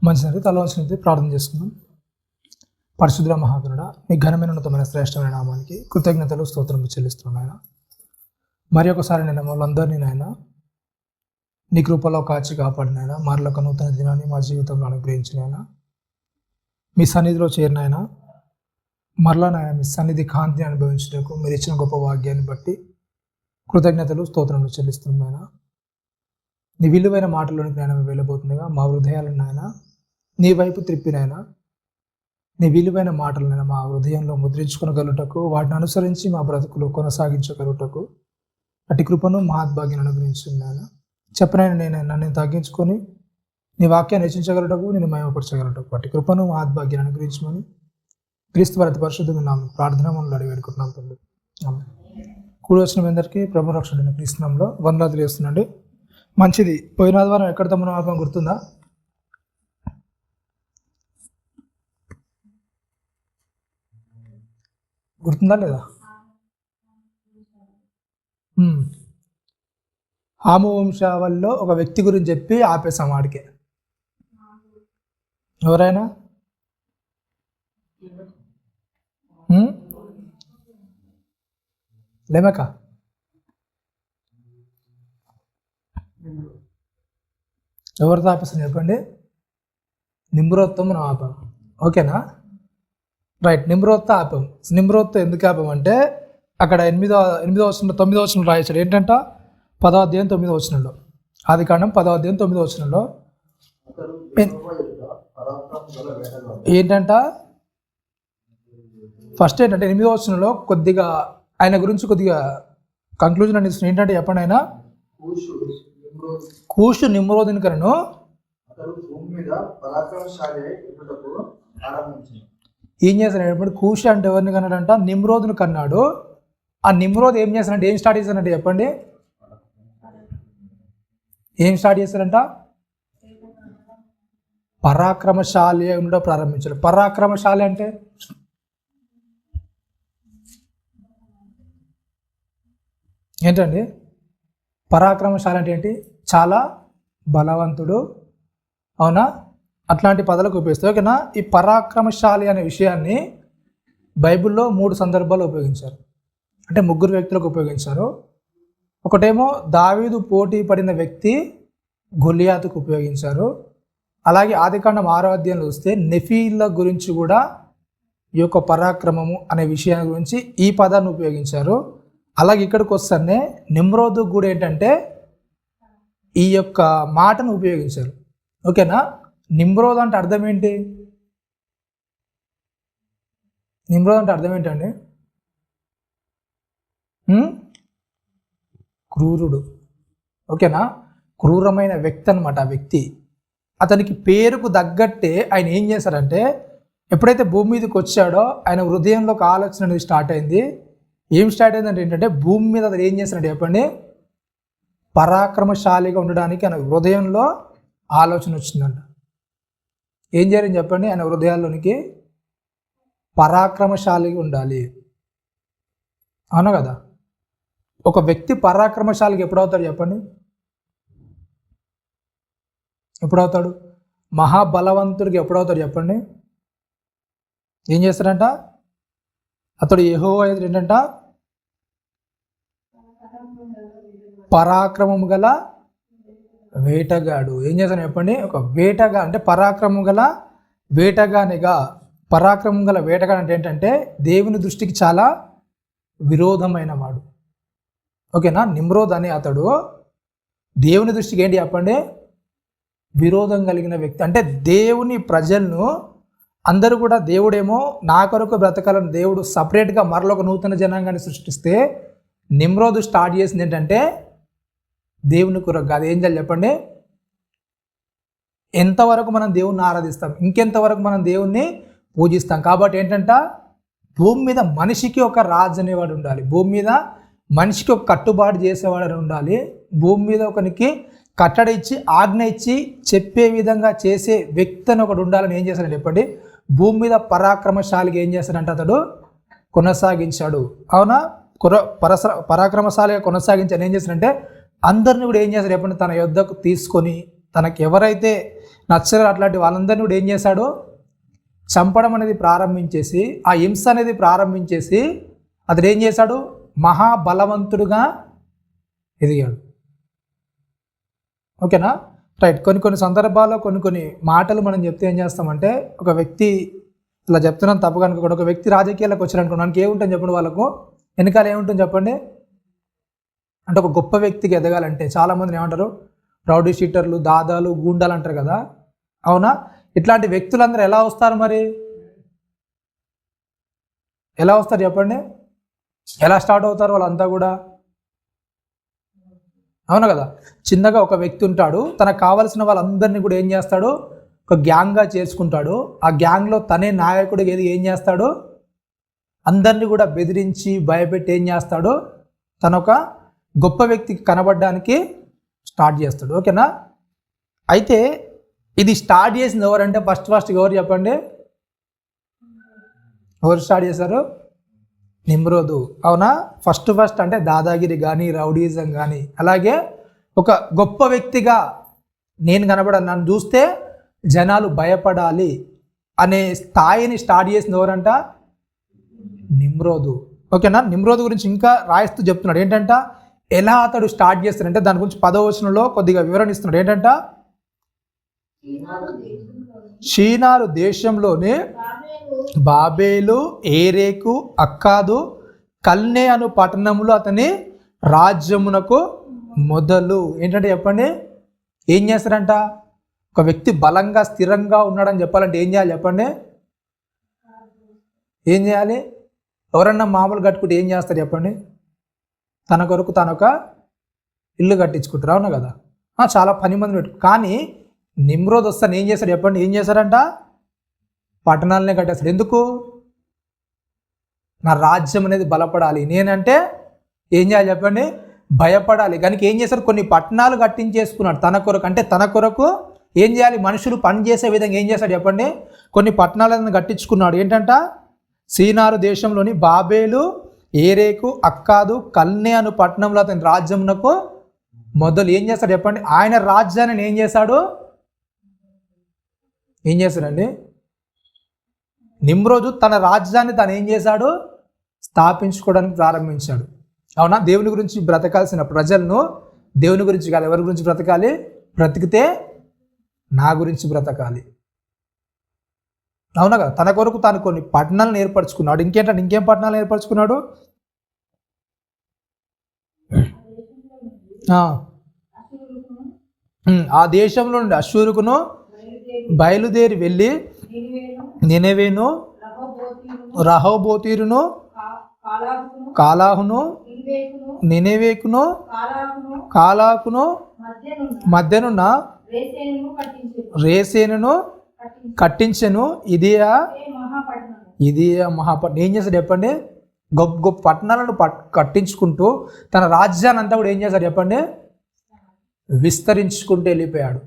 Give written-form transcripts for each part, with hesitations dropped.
మంచిది తలవంచినది ప్రార్థన చేసుకుందాం. పరిశుద్ధ మహాగణుడా, మీ ఘనమైన ఉన్నతమైన శ్రేష్టమైన నామానికి కృతజ్ఞతలు స్తోత్రం చెల్లిస్తున్నాయన. మరి ఒకసారి నేను వాళ్ళందరినీ నాయన నీ కృపలో కాచి కాపాడినైనా మరొక నూతన దినాన్ని మా జీవితంలో అనుగ్రహించినైనా మీ సన్నిధిలో చేరినైనా మరలా నాయన మీ సన్నిధి కాంతిని అనుభవించడానికి మీరు ఇచ్చిన గొప్ప భాగ్యాన్ని బట్టి కృతజ్ఞతలు స్తోత్రములు చెల్లిస్తున్నాయన. నీ విలువైన మాటల్లోనికి నాయన మేము వెళ్ళబోతుండగా మా హృదయాలను నాయన నీ వైపు త్రిప్పినైనా నీ విలువైన మాటలనైనా మా హృదయంలో ముద్రించుకొనగలుగుటకు వాటిని అనుసరించి మా బ్రతుకులు కొనసాగించగలుగుటకు అటు కృపను మహాద్భాగ్యాన్ని అనుగ్రహించున్నాను. చెప్పనైనా నన్ను తగ్గించుకొని నీ వాక్యాన్ని రచించగలుగుటకు నేను మహిమపరచగలుగుటకు అటు కృపను మహాద్భాగ్యాన్ని అనుగ్రహించమని క్రీస్తు వారి పరిశుద్ధమైన నామమున ప్రార్థన మనలో అడిగి వేడుకుంటున్నాం తండ్రి. కూడి వచ్చిన అందరికీ ప్రభు రక్షణ క్రీస్తునామంలో వందనాలు తెలియజేస్తున్నాండి. మంచిది. పోయిన ఆదివారం ఎక్కడ తమ్మున ఆపం గుర్తుందా? గుర్తుందా లేదా? హాము వంశావళిలో ఒక వ్యక్తి గురించి చెప్పి ఆపేసాం. వాడికే ఎవరైనా లేమక ఎవరితో ఆపేసాం చెప్పండి? నిమ్రోత్తో మనం ఆపాం. ఓకేనా? రైట్. నిమ్రోత్తో ఆపాం. నిమ్రోత్తో ఎందుకు ఆపామంటే అక్కడ 8వ వచనంలో 9వ వచనంలో రాయించాడు. ఏంటంట? 10వ అధ్యాయం 9వ వచనంలో, ఆదికాండం 10వ అధ్యాయం 9వ వచనంలో ఏంటంట? ఫస్ట్ ఏంటంటే 8వ వచనంలో కొద్దిగా ఆయన గురించి కొద్దిగా కంక్లూజన్ అందిస్తుంది. ఏంటంటే చెప్పండి, ఆయన కూషు నిమ్రోదుని కను ఏం చేశాడు? కూషు అంటే ఎవరిని కన్నాడంట? నిమ్రోదుని కన్నాడు. ఆ నిమ్రోద్ ఏం చేశాడంటే, ఏం స్టార్ట్ చేశాడంటే చెప్పండి? ఏం స్టార్ట్ చేశారంట? పరాక్రమశాలి ఉండడం ప్రారంభించాడు. పరాక్రమశాలి అంటే ఏంటండి? పరాక్రమశాలి అంటే ఏంటి? చాలా బలవంతుడు. అవునా? అట్లాంటి పదాలకు ఉపయోగిస్తారు. ఓకేనా? ఈ పరాక్రమశాలి అనే విషయాన్ని బైబిల్లో 3 సందర్భాలు ఉపయోగించారు. అంటే 3 వ్యక్తులకు ఉపయోగించారు. ఒకటేమో దావీదు పోటీ పడిన వ్యక్తి గొలియాతుకు ఉపయోగించారు. అలాగే ఆదికాండం 6వ అధ్యాయంలో చూస్తే నెఫీల గురించి కూడా ఈ యొక్క పరాక్రమము అనే విషయాన్ని గురించి ఈ పదాన్ని ఉపయోగించారు. అలాగే ఇక్కడికి వస్తేనే నిమ్రోదు కూడా ఏంటంటే ఈ యొక్క మాటను ఉపయోగించారు. ఓకేనా? నిమ్రోద్ అంటే అర్థం ఏంటి? నిమ్రోద్ అంటే అర్థం ఏంటండి? క్రూరుడు. ఓకేనా? క్రూరమైన వ్యక్తి అనమాట. ఆ వ్యక్తి అతనికి పేరుకు తగ్గట్టే ఆయన ఏం చేశారంటే, ఎప్పుడైతే భూమి మీదకి వచ్చాడో ఆయన హృదయంలో ఒక ఆలోచన అనేది స్టార్ట్ అయింది. ఏం స్టార్ట్ అయిందంటే ఏంటంటే, భూమి మీద అతను ఏం చేశాడంటే చెప్పండి, పరాక్రమశాలిగా ఉండడానికి ఆయన హృదయంలో ఆలోచన వచ్చిందంట. ఏం చేయాలని చెప్పండి? ఆయన హృదయాల్లోనికి పరాక్రమశాలిగా ఉండాలి. అవునా కదా? ఒక వ్యక్తి పరాక్రమశాలిగా ఎప్పుడవుతాడు చెప్పండి? ఎప్పుడవుతాడు? మహాబలవంతుడికి ఎప్పుడవుతాడు చెప్పండి? ఏం చేస్తాడంట? అతడు యెహోవా ఏంటంట? పరాక్రమము గల వేటగాడు. ఏం చేస్తాడు చెప్పండి? ఒక వేటగా అంటే పరాక్రమం గల వేటగానిగా. పరాక్రమం గల వేటగాడు అంటే ఏంటంటే దేవుని దృష్టికి చాలా విరోధమైన వాడు. ఓకేనా? నిమ్రోద్ అనే అతడు దేవుని దృష్టికి ఏంటి చెప్పండి? విరోధం కలిగిన వ్యక్తి. అంటే దేవుని ప్రజలను అందరూ కూడా దేవుడేమో నా కొరకు బ్రతకాలని దేవుడు సపరేట్గా మరొక నూతన జనాంగాన్ని సృష్టిస్తే నిమ్రోదు స్టార్ట్ చేసింది ఏంటంటే దేవుని కొరకు కాదు. ఏం చేయాలి చెప్పండి? ఎంతవరకు మనం దేవుణ్ణి ఆరాధిస్తాం, ఇంకెంతవరకు మనం దేవుణ్ణి పూజిస్తాం. కాబట్టి ఏంటంట, భూమి మీద మనిషికి ఒక రాజు అనేవాడు ఉండాలి. భూమి మీద మనిషికి ఒక కట్టుబాటు చేసేవాడు ఉండాలి. భూమి మీద ఒకనికి కట్టడ ఇచ్చి ఆజ్ఞ ఇచ్చి చెప్పే విధంగా చేసే వ్యక్తి అని ఒకడు ఉండాలని ఏం చేశాడంటే చెప్పండి, భూమి మీద పరాక్రమశాలిగా ఏం చేశాడంటే అతడు కొనసాగించాడు. అవునా? పరాక్రమశాలిగా కొనసాగించాడు. ఏం చేశాడంటే అందరిని కూడా ఏం చేశాడు చెప్పండి, తన యొద్దకు తీసుకొని తనకి ఎవరైతే నచ్చరో అట్లాంటి వాళ్ళందరినీ కూడా ఏం చేశాడు, చంపడం అనేది ప్రారంభించేసి, ఆ హింస అనేది ప్రారంభించేసి అతడు ఏం చేశాడు, మహాబలవంతుడుగా ఎదిగాడు. ఓకేనా, రైట్. కొన్ని సందర్భాల్లో కొన్ని మాటలు మనం చెప్తే ఏం చేస్తామంటే, ఒక వ్యక్తి ఇలా చెప్తున్నాను తప్పు కనుక, ఒక వ్యక్తి రాజకీయాలకు వచ్చారనుకో, మనకి ఏముంటుంది చెప్పండి, వాళ్ళకు వెనకాల ఏముంటుంది చెప్పండి. అంటే ఒక గొప్ప వ్యక్తికి ఎదగాలంటే చాలామందిని ఏమంటారు, రౌడీ షీటర్లు, దాదాలు, గూండాలు అంటారు కదా, అవునా? ఇట్లాంటి వ్యక్తులందరూ ఎలా వస్తారు మరి, ఎలా వస్తారు చెప్పండి, ఎలా స్టార్ట్ అవుతారు వాళ్ళంతా కూడా, అవును కదా? చిన్నగా ఒక వ్యక్తి ఉంటాడు, తనకు కావాల్సిన వాళ్ళందరినీ కూడా ఏం చేస్తాడు, ఒక గ్యాంగ్గా చేసుకుంటాడు. ఆ గ్యాంగ్లో తనే నాయకుడు ఏం చేస్తాడు, అందరినీ కూడా బెదిరించి భయపెట్టి ఏం చేస్తాడు, తను ఒక గొప్ప వ్యక్తికి కనబడడానికి స్టార్ట్ చేస్తాడు. ఓకేనా, అయితే ఇది స్టార్ట్ చేసింది ఎవరంటే ఫస్ట్ ఎవరు చెప్పండి, ఎవరు స్టార్ట్ చేశారు, నిమ్రోదు. అవునా, ఫస్ట్ అంటే దాదాగిరి కానీ రౌడీజం కానీ, అలాగే ఒక గొప్ప వ్యక్తిగా నేను కనబడాలి, నన్ను చూస్తే జనాలు భయపడాలి అనే స్థాయిని స్టార్ట్ చేసింది ఎవరంట, నిమ్రోదు. ఓకేనా, నిమ్రోదు గురించి ఇంకా రాయిస్తూ చెప్తున్నాడు ఏంటంట, ఎలా అతడు స్టార్ట్ చేస్తాడంటే దాని గురించి 10వ వచనంలో కొద్దిగా వివరణ ఇస్తున్నాడు. ఏంటంట, షీనారు దేశంలోనే బాబేలు, ఏరేకు, అక్కాదు, కల్నే అను పట్టణములు అతని రాజ్యమునకు మొదలు. ఏంటంటే చెప్పండి, ఏం చేస్తారంట, ఒక వ్యక్తి బలంగా స్థిరంగా ఉన్నాడని చెప్పాలంటే ఏం చేయాలి చెప్పండి, ఏం చేయాలి? ఎవరన్నా మామూలు కట్టుకుంటే ఏం చేస్తారు చెప్పండి, తన కొరకు తను ఒక ఇల్లు కట్టించుకుంటారు, అవునా కదా? చాలా పని మంది పెట్టు. కానీ నిమ్రోద్ వస్తాను ఏం చేశాడు చెప్పండి, ఏం చేశారంట, పట్టణాలనే కట్టేస్తాడు. ఎందుకు, నా రాజ్యం అనేది బలపడాలి, నేనంటే ఏం చేయాలి చెప్పండి, భయపడాలి. కనుక ఏం చేశారు, కొన్ని పట్టణాలు కట్టించేసుకున్నాడు తన కొరకు. అంటే తన కొరకు ఏం చేయాలి, మనుషులు పని చేసే విధంగా ఏం చేశాడు చెప్పండి, కొన్ని పట్టణాలను కట్టించుకున్నాడు. ఏంటంట, సీనారు దేశంలోని బాబేలు, ఏరేకు, అక్కాదు, కల్నే అను పట్టణంలో అతని రాజ్యమునకు మొదలు. ఏం చేస్తాడు చెప్పండి, ఆయన రాజ్యాన్ని ఏం చేశాడు, ఏం చేశాడండి, నిమ్రోజు తన రాజ్యాన్ని తను ఏం చేశాడు, స్థాపించుకోవడానికి ప్రారంభించాడు. అవునా, దేవుని గురించి బ్రతకాల్సిన ప్రజలను దేవుని గురించి కాదు, ఎవరి గురించి బ్రతకాలి, బ్రతికితే నా గురించి బ్రతకాలి, అవునా కదా? తన కొరకు తాను కొన్ని పట్టణాలను ఏర్పరచుకున్నాడు. ఇంకేం పట్టణాలను ఏర్పరచుకున్నాడు, ఆ దేశంలో నుండి అశ్షూరుకును బయలుదేరి వెళ్ళి నినెవేను, రహోబోతీరును, కాలాహును, నినెవేకును, కాలాకును మధ్యనున్న రేసేనును కట్టించెను. ఇది మహాపట్నం. ఏం చేశాడు చెప్పండి, గొప్ప గొప్ప పట్టణాలను కట్టించుకుంటూ తన రాజ్యాన్ని అంతా కూడా ఏం చేశాడు చెప్పండి, విస్తరించుకుంటూ వెళ్ళిపోయాడు.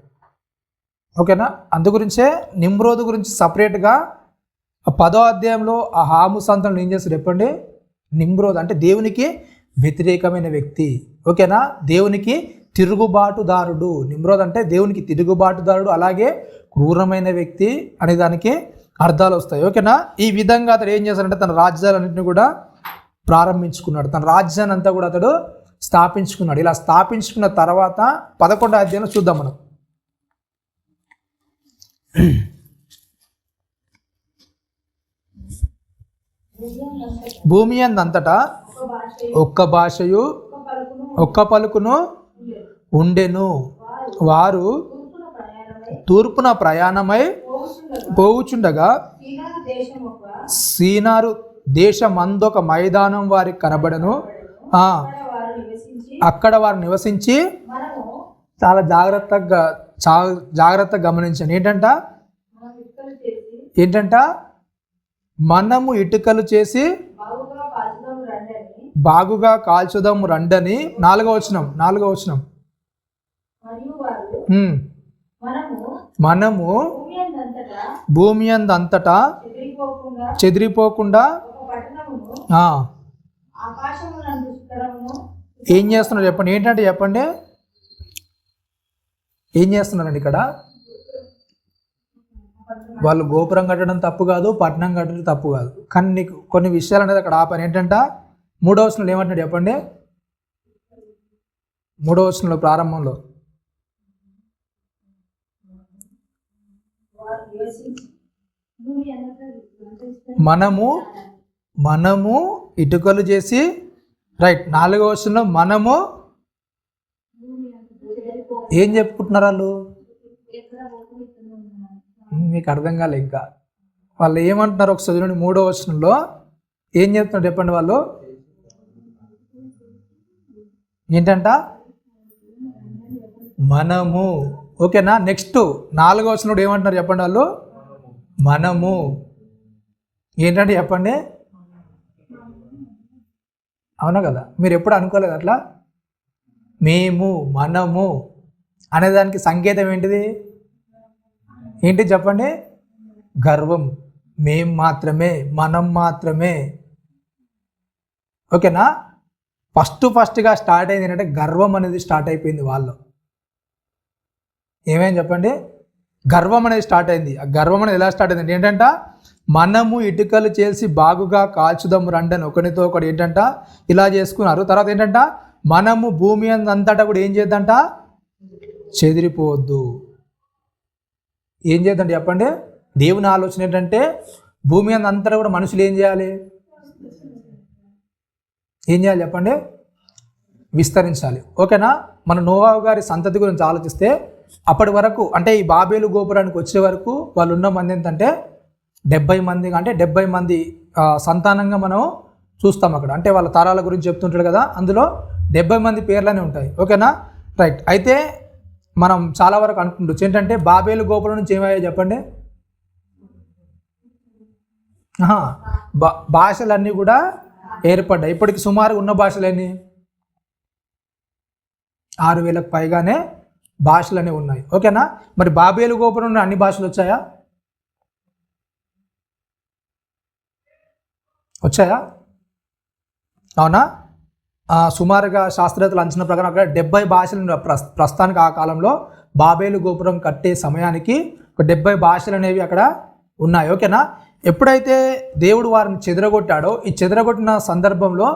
ఓకేనా, అందుగురించే నిమ్రోదు గురించి సపరేట్గా 10వ అధ్యాయంలో ఆ హాము సంతానం ఏం చేస్తాడు చెప్పండి, నిమ్రోద్ అంటే దేవునికి వ్యతిరేకమైన వ్యక్తి. ఓకేనా, దేవునికి తిరుగుబాటుదారుడు. నిమ్రోద్ అంటే దేవునికి తిరుగుబాటుదారుడు, అలాగే క్రూరమైన వ్యక్తి అనే దానికి అర్థాలు వస్తాయి. ఓకేనా, ఈ విధంగా అతడు ఏం చేస్తాడంటే తన రాజ్యాలన్నింటినీ కూడా ప్రారంభించుకున్నాడు, తన రాజ్యాన్ని అంతా కూడా అతడు స్థాపించుకున్నాడు. ఇలా స్థాపించుకున్న తర్వాత 11వ అధ్యాయంలో చూద్దాం మనం. భూమి అందంతటా ఒక్క భాషయు ఒక్క పలుకును ఉండెను. వారు తూర్పున ప్రయాణమై పోవుచుండగా సీనారు దేశమందొక మైదానం వారికి కనబడను. అక్కడ వారు నివసించి చాలా జాగ్రత్తగా గమనించండి. ఏంటంట మనము ఇటుకలు చేసి బాగుగా కాల్చుదాము రండని. 4వ వచనం మనము భూమి అందంతటా చెదిరిపోకుండా ఏం చేస్తున్నాడు చెప్పండి. ఏంటంటే చెప్పండి, ఏం చేస్తున్నారండి ఇక్కడ? వాళ్ళు గోపురం కట్టడం తప్పు కాదు, పట్టణం కట్టడం తప్పు కాదు, కానీ నీకు కొన్ని విషయాలు అనేది అక్కడ ఆపని ఏంటంట 3వ వచనంలో ఏమంటున్నాడు చెప్పండి? 3వ వచనంలో ప్రారంభంలో మనము ఇటుకలు చేసి, రైట్. 4వ వచనంలో మనము ఏం చెప్పుకుంటున్నారు వాళ్ళు? మీకు అర్థం కాలే ఇంకా. వాళ్ళు ఏమంటున్నారు ఒకసారి చూడండి. 3వ వచనంలో ఏం చెప్తున్నారు చెప్పండి? వాళ్ళు ఏంటంట? మనము. ఓకేనా? నెక్స్ట్ 4వ వచనంలో ఏమంటున్నారు చెప్పండి? వాళ్ళు మనము ఏంటంటే చెప్పండి. అవునా కదా? మీరు ఎప్పుడు అనుకోలేదు అట్లా? మేము, మనము అనేదానికి సంకేతం ఏంటిది? ఏంటి చెప్పండి? గర్వం. మేం మాత్రమే, మనం మాత్రమే. ఓకేనా? ఫస్ట్గా స్టార్ట్ అయింది ఏంటంటే గర్వం అనేది స్టార్ట్ అయిపోయింది వాళ్ళు. ఏమేమి చెప్పండి? గర్వం అనేది స్టార్ట్ అయింది. ఆ గర్వం అనేది ఎలా స్టార్ట్ అయింది ఏంటంట? మనము ఇటుకలు చేసి బాగుగా కాల్చుదాము రండి అని ఒకరితో ఒకటి ఏంటంట ఇలా చేసుకున్నారు. తర్వాత ఏంటంట? మనము భూమి అంతటా కూడా ఏం చేద్దంట? చెదిరిపోవద్దు. ఏం చేద్దంటే చెప్పండి? దేవుని ఆలోచన ఏంటంటే భూమి అంతటా కూడా మనుషులు ఏం చేయాలి? ఏం చేయాలి చెప్పండి? విస్తరించాలి. ఓకేనా? మన నోవాహు గారి సంతతి గురించి ఆలోచిస్తే అప్పటి వరకు అంటే ఈ బాబేలు గోపురానికి వచ్చే వరకు వాళ్ళు ఉన్న మంది ఏంటంటే 70 మంది. అంటే 70 మంది సంతానంగా మనం చూస్తాం అక్కడ. అంటే వాళ్ళ తరాల గురించి చెప్తుంటాడు కదా, అందులో 70 మంది పేర్లనే ఉంటాయి. ఓకేనా? రైట్. అయితే మనం చాలా వరకు అనుకుంటూ ఏంటంటే బాబేలు గోపురం నుంచి ఏమయ్యాయి చెప్పండి? భాషలన్నీ కూడా ఏర్పడ్డాయి. ఇప్పటికి సుమారు ఉన్న భాషలన్నీ 6000కు పైగానే భాషలనే ఉన్నాయి. ఓకేనా? మరి బాబేలు గోపురం నుండి అన్ని భాషలు వచ్చాయా? అవునా? సుమారుగా శాస్త్రవేత్తలు అంచనా ప్రకారం అక్కడ 70 భాషలు ప్రస్తుతానికి ఆ కాలంలో బాబేలు గోపురం కట్టే సమయానికి ఒక 70 భాషలు అనేవి అక్కడ ఉన్నాయి. ఓకేనా? ఎప్పుడైతే దేవుడు వారిని చెదరగొట్టాడో, ఈ చెదరగొట్టిన సందర్భంలో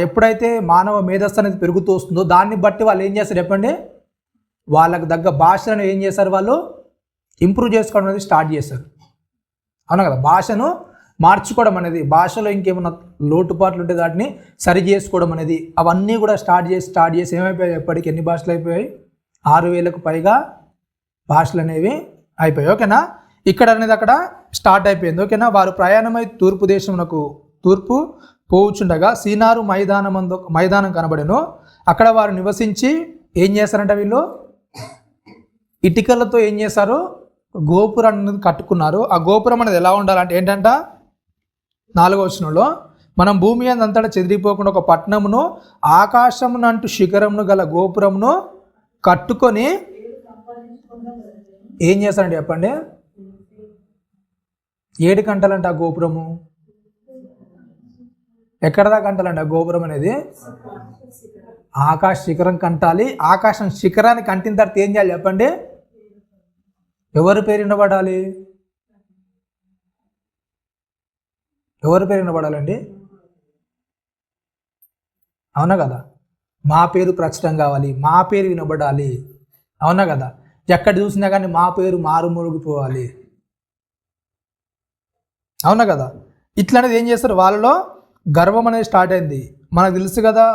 ఎప్పుడైతే మానవ మేధస్సు అనేది పెరుగుతూ వస్తుందో దాన్ని బట్టి వాళ్ళు ఏం చేస్తారు చెప్పండి? వాళ్ళకు తగ్గ భాషలను ఏం చేశారు? వాళ్ళు ఇంప్రూవ్ చేసుకోవడం అనేది స్టార్ట్ చేశారు. అవునా కదా? భాషను మార్చుకోవడం అనేది, భాషలో ఇంకేమన్నా లోటుపాట్లు ఉంటే వాటిని సరి చేసుకోవడం అనేది, అవన్నీ కూడా స్టార్ట్ చేసి ఏమైపోయాయి? ఎప్పటికి ఎన్ని భాషలు అయిపోయాయి? 6000కు పైగా భాషలు అనేవి అయిపోయాయి. ఓకేనా? ఇక్కడ అనేది అక్కడ స్టార్ట్ అయిపోయింది. ఓకేనా? వారు ప్రయాణమై తూర్పు పోవుచుండగా సీనారు మైదానం కనబడెను. అక్కడ వారు నివసించి ఏం చేస్తారంటే వీళ్ళు ఇటుకలతో ఏం చేశారు? గోపురం అనేది కట్టుకున్నారు. ఆ గోపురం అనేది ఎలా ఉండాలంటే ఏంటంట? 4వ వచనంలో మనం భూమి అంతటా చెదిరిపోకుండా ఒక పట్టణమును ఆకాశమునంటూ శిఖరమును గల గోపురమును కట్టుకొని ఏం చేస్తారంటే చెప్పండి? 7 గంటలంట ఆ గోపురము. ఎక్కడ దాకా అంటాలండి ఆ గోపురం అనేది? ఆకాశ శిఖరం కంటాలి. ఆకాశం శిఖరాన్ని కంటిన తర్వాత ఏం చేయాలి చెప్పండి? ఎవరి పేరు వినబడాలి? ఎవరి పేరు వినబడాలండి? అవునా కదా? మా పేరు ప్రచురం కావాలి, మా పేరు వినబడాలి. అవునా కదా? ఎక్కడ చూసినా కానీ మా పేరు మారుమూగిపోవాలి. అవునా కదా? ఇట్లా అనేది ఏం చేస్తారు? వాళ్ళలో గర్వం అనేది స్టార్ట్ అయింది. మనకు తెలుసు కదా,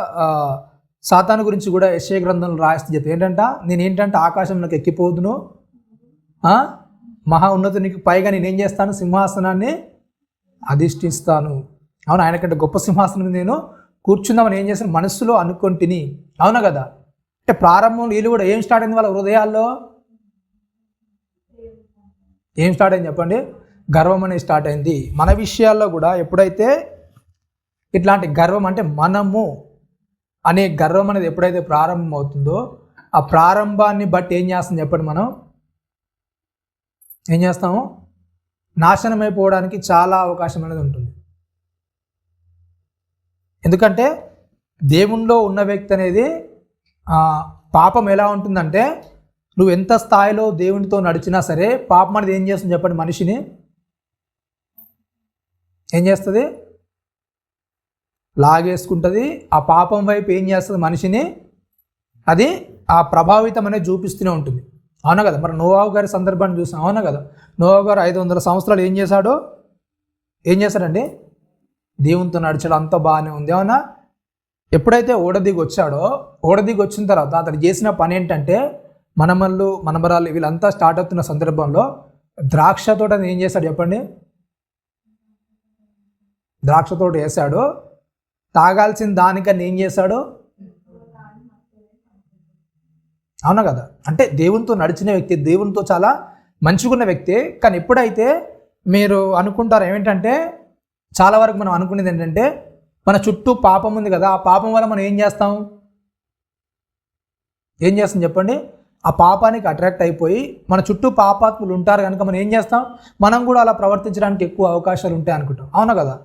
సాతాను గురించి కూడా యెషయా గ్రంథంలో రాస్తే చెప్పి నేనేంటంటే ఆకాశంలోకి ఎక్కిపోదును, మహా ఉన్నతునికి పైగా నేనేం చేస్తాను? సింహాసనాన్ని అధిష్ఠిస్తాను. అవును, ఆయనకంటే గొప్ప సింహాసనం నేను కూర్చుందామని ఏం చేస్తాను? మనస్సులో అనుకుంటుని. అవునా కదా? అంటే ప్రారంభంలో వీళ్ళు కూడా ఏం స్టార్ట్ అయింది? వాళ్ళ హృదయాల్లో ఏం స్టార్ట్ అయింది చెప్పండి? గర్వం అనేది స్టార్ట్ అయింది. మన విషయాల్లో కూడా ఎప్పుడైతే ఇట్లాంటి గర్వం అంటే మనము అనే గర్వం అనేది ఎప్పుడైతే ప్రారంభం అవుతుందో ఆ ప్రారంభాన్ని బట్టి ఏం చేస్తాం చెప్పండి? మనం ఏం చేస్తాము? నాశనం అయిపోవడానికి చాలా అవకాశం అనేది ఉంటుంది. ఎందుకంటే దేవునిలో ఉన్న వ్యక్తి అనేది పాపం ఎలా ఉంటుందంటే నువ్వు ఎంత స్థాయిలో దేవునితో నడిచినా సరే పాపం అనేది ఏం చేస్తుంది చెప్పండి? మనిషిని ఏం చేస్తుంది? లాగేసుకుంటుంది. ఆ పాపం వైపు ఏం చేస్తుంది? మనిషిని అది ఆ ప్రభావితం అనేది చూపిస్తూనే ఉంటుంది. అవునా కదా? మరి నోవాహు గారి సందర్భాన్ని చూసాం. అవునా కదా? నోవాహు గారు 500 సంవత్సరాలు ఏం చేశాడండి? దేవునితో నడిచాడు, అంత బాగానే ఉంది. అవునా? ఎప్పుడైతే ఓడదిగి వచ్చాడో, ఓడదిగి వచ్చిన తర్వాత అతను చేసిన పని ఏంటంటే, మనమళ్ళు మనమరాలు వీళ్ళంతా స్టార్ట్ అవుతున్న సందర్భంలో ద్రాక్ష తోట ఏం చేశాడు చెప్పండి? ద్రాక్ష తోట వేశాడు. తాగాల్సిన దానికన్నా ఏం చేశాడు? అవునా కదా? అంటే దేవునితో నడిచిన వ్యక్తి, దేవునితో చాలా మంచిగున్న వ్యక్తి. కానీ ఎప్పుడైతే మీరు అనుకుంటారు ఏమిటంటే, చాలా వరకు మనం అనుకునేది ఏంటంటే, మన చుట్టూ పాపం ఉంది కదా, ఆ పాపం వల్ల మనం ఏం చేస్తాం చెప్పండి? ఆ పాపానికి అట్రాక్ట్ అయిపోయి మన చుట్టూ పాపాత్ములు ఉంటారు కనుక మనం ఏం చేస్తాం? మనం కూడా అలా ప్రవర్తించడానికి ఎక్కువ అవకాశాలు ఉంటాయి అనుకుంటాం. అవునా కదా?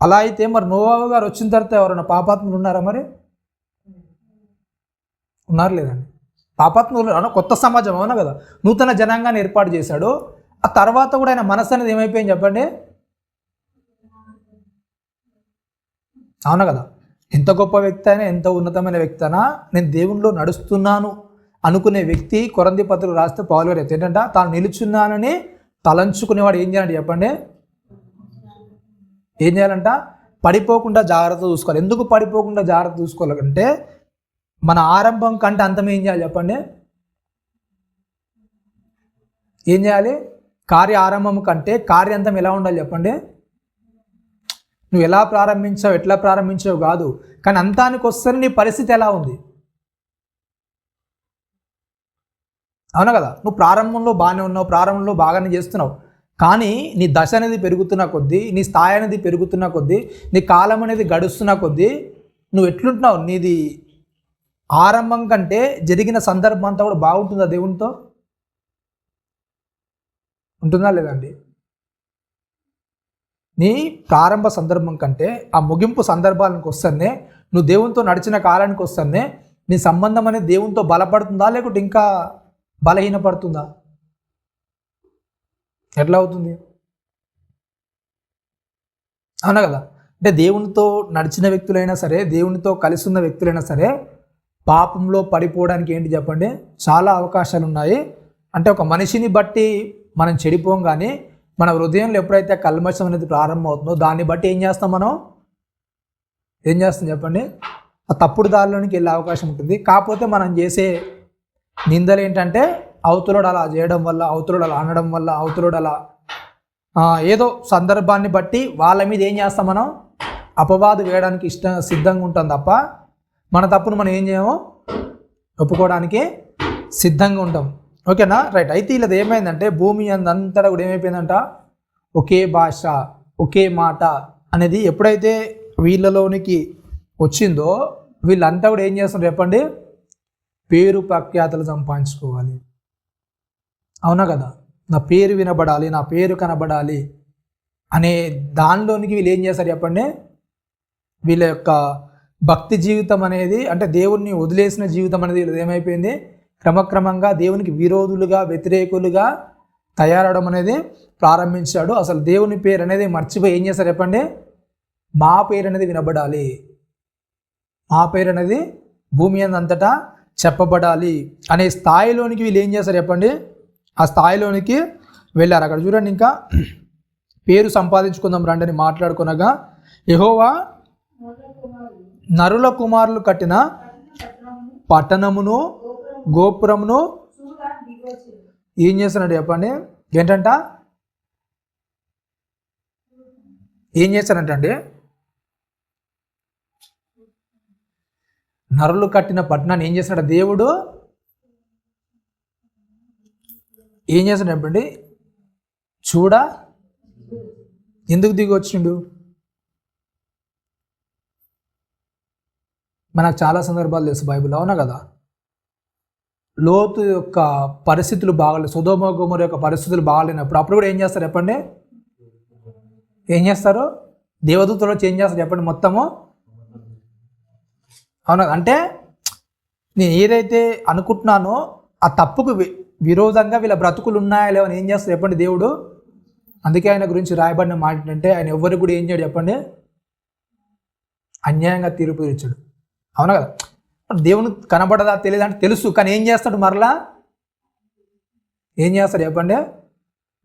అలా అయితే మరి నోవాహు గారు వచ్చిన తర్వాత ఎవరైనా పాపాత్ములు ఉన్నారా? మరి ఉన్నారు లేదండి? పాపాత్ములు కొత్త సమాజం. అవునా కదా? నూతన జనాంగాన్ని ఏర్పాటు చేశాడు. ఆ తర్వాత కూడా ఆయన మనసు అనేది ఏమైపోయింది చెప్పండి? అవునా కదా? ఎంత గొప్ప వ్యక్తి అయినా, ఎంత ఉన్నతమైన వ్యక్తి అయినా, నేను దేవునిలో నడుస్తున్నాను అనుకునే వ్యక్తి కొరంథీ పత్రిక రాస్తే పౌలు గారు ఏంటంటే, తాను నిలుచున్నానని తలంచుకునేవాడు ఏం చేయాలంటే చెప్పండి? ఏం చేయాలంట? పడిపోకుండా జాగ్రత్త చూసుకోవాలి. ఎందుకు పడిపోకుండా జాగ్రత్త చూసుకోవాలంటే, మన ఆరంభం కంటే అంతం ఏం చేయాలి చెప్పండి? ఏం చేయాలి? కార్య ఆరంభం కంటే కార్యాంతం ఎలా ఉండాలి చెప్పండి? నువ్వు ఎలా ప్రారంభించావు, ఎట్లా ప్రారంభించావు కాదు, కానీ అంతానికి వస్తే నీ పరిస్థితి ఎలా ఉంది? అవునా కదా? నువ్వు ప్రారంభంలో బాగానే ఉన్నావు, ప్రారంభంలో బాగానే చేస్తున్నావు, కానీ నీ దశ అనేది పెరుగుతున్న కొద్దీ, నీ స్థాయి అనేది పెరుగుతున్న కొద్దీ, నీ కాలం అనేది గడుస్తున్న కొద్దీ నువ్వు ఎట్లుంటున్నావు? నీది ఆరంభం కంటే జరిగిన సందర్భం అంతా కూడా బాగుంటుందా? దేవునితో ఉంటుందా లేదండి? నీ ప్రారంభ సందర్భం కంటే ఆ ముగింపు సందర్భాలకు వస్తేనే, నువ్వు దేవునితో నడిచిన కాలానికి వస్తేనే నీ సంబంధం అనేది దేవునితో బలపడుతుందా, లేకుంటే ఇంకా బలహీనపడుతుందా? ఎట్లా అవుతుంది? అవునా కదా? అంటే దేవునితో నడిచిన వ్యక్తులైనా సరే, దేవునితో కలిసి ఉన్న వ్యక్తులైనా సరే పాపంలో పడిపోవడానికి ఏంటి చెప్పండి? చాలా అవకాశాలు ఉన్నాయి. అంటే ఒక మనిషిని బట్టి మనం చెడిపోం, కానీ మన హృదయంలో ఎప్పుడైతే కల్మషం అనేది ప్రారంభం అవుతుందో దాన్ని బట్టి ఏం చేస్తాం? మనం ఏం చేస్తాం చెప్పండి? ఆ తప్పుడు దారిలోనికి వెళ్ళే అవకాశం ఉంటుంది. కాకపోతే మనం చేసే నిందలు ఏంటంటే, అవతలోడు అలా చేయడం వల్ల, అవతలోడు అలా అనడం వల్ల, అవతలోడు అలా ఏదో సందర్భాన్ని బట్టి వాళ్ళ మీద ఏం చేస్తాం? మనం అపవాదు వేయడానికి సిద్ధంగా ఉంటాం తప్ప మన తప్పును మనం ఏం చేయము, ఒప్పుకోవడానికి సిద్ధంగా ఉంటాం. ఓకేనా? రైట్. అయితే ఇలా ఏమైందంటే, భూమి అంతటా కూడా ఏమైపోయిందంట? ఒకే భాష, ఒకే మాట అనేది ఎప్పుడైతే వీళ్ళలోనికి వచ్చిందో, వీళ్ళంతా కూడా ఏం చేస్తున్నారు చెప్పండి? పేరు ప్రఖ్యాతలు సంపాదించుకోవాలి. అవునా కదా? నా పేరు వినబడాలి, నా పేరు కనబడాలి అనే దానిలోనికి వీళ్ళు ఏం చేస్తారు చెప్పండి? వీళ్ళ యొక్క భక్తి జీవితం అనేది, అంటే దేవుణ్ణి వదిలేసిన జీవితం అనేది వీళ్ళది ఏమైపోయింది? క్రమక్రమంగా దేవునికి విరోధులుగా, వ్యతిరేకులుగా తయారవడం అనేది ప్రారంభించాడు. అసలు దేవుని పేరు అనేది మర్చిపోయి ఏం చేస్తారు చెప్పండి? మా పేరు అనేది వినబడాలి, మా పేరు అనేది భూమి అంతటా చెప్పబడాలి అనే స్థాయిలోనికి వీళ్ళు ఏం చేస్తారు చెప్పండి? ఆ స్థాయిలోనికి వెళ్ళారు. అక్కడ చూడండి, ఇంకా పేరు సంపాదించుకుందాం రండి మాట్లాడుకునగా, యెహోవా నరుల కుమారులు కట్టిన పట్టణమును గోపురమును ఏం చేస్తున్నాడు చెప్పండి? ఏంటంట? ఏం చేస్తారంటే, నరులు కట్టిన పట్టణాన్ని ఏం చేస్తున్నాడు దేవుడు? ఏం చేస్తున్నాడు చెప్పండి? ఎందుకు దిగి వచ్చిండు? మనకు చాలా సందర్భాలు తెలుసు బైబిల్. అవునా కదా? లోతు యొక్క పరిస్థితులు బాగాలేదు, సొదొమ గొమొర్రా యొక్క పరిస్థితులు బాగాలేనప్పుడు అప్పుడు కూడా ఏం చేస్తారు చెప్పండి? ఏం చేస్తారు? దేవదూతలు వచ్చి ఏం చేస్తారు చెప్పండి? మొత్తము. అవునా? అంటే నేను ఏదైతే అనుకుంటున్నానో ఆ తప్పుకు విరోధంగా వీళ్ళ బ్రతుకులు ఉన్నాయా లేవని ఏం చేస్తారు చెప్పండి దేవుడు. అందుకే ఆయన గురించి రాయబడిన మాట ఏంటంటే ఆయన ఎవరికి కూడా ఏం చేయడు చెప్పండి, అన్యాయంగా తీర్పు తీర్చాడు. అవునా కదా. దేవుని కనబడదా తెలియదు అంటే తెలుసు, కానీ ఏం చేస్తాడు మరలా, ఏం చేస్తాడు చెప్పండి,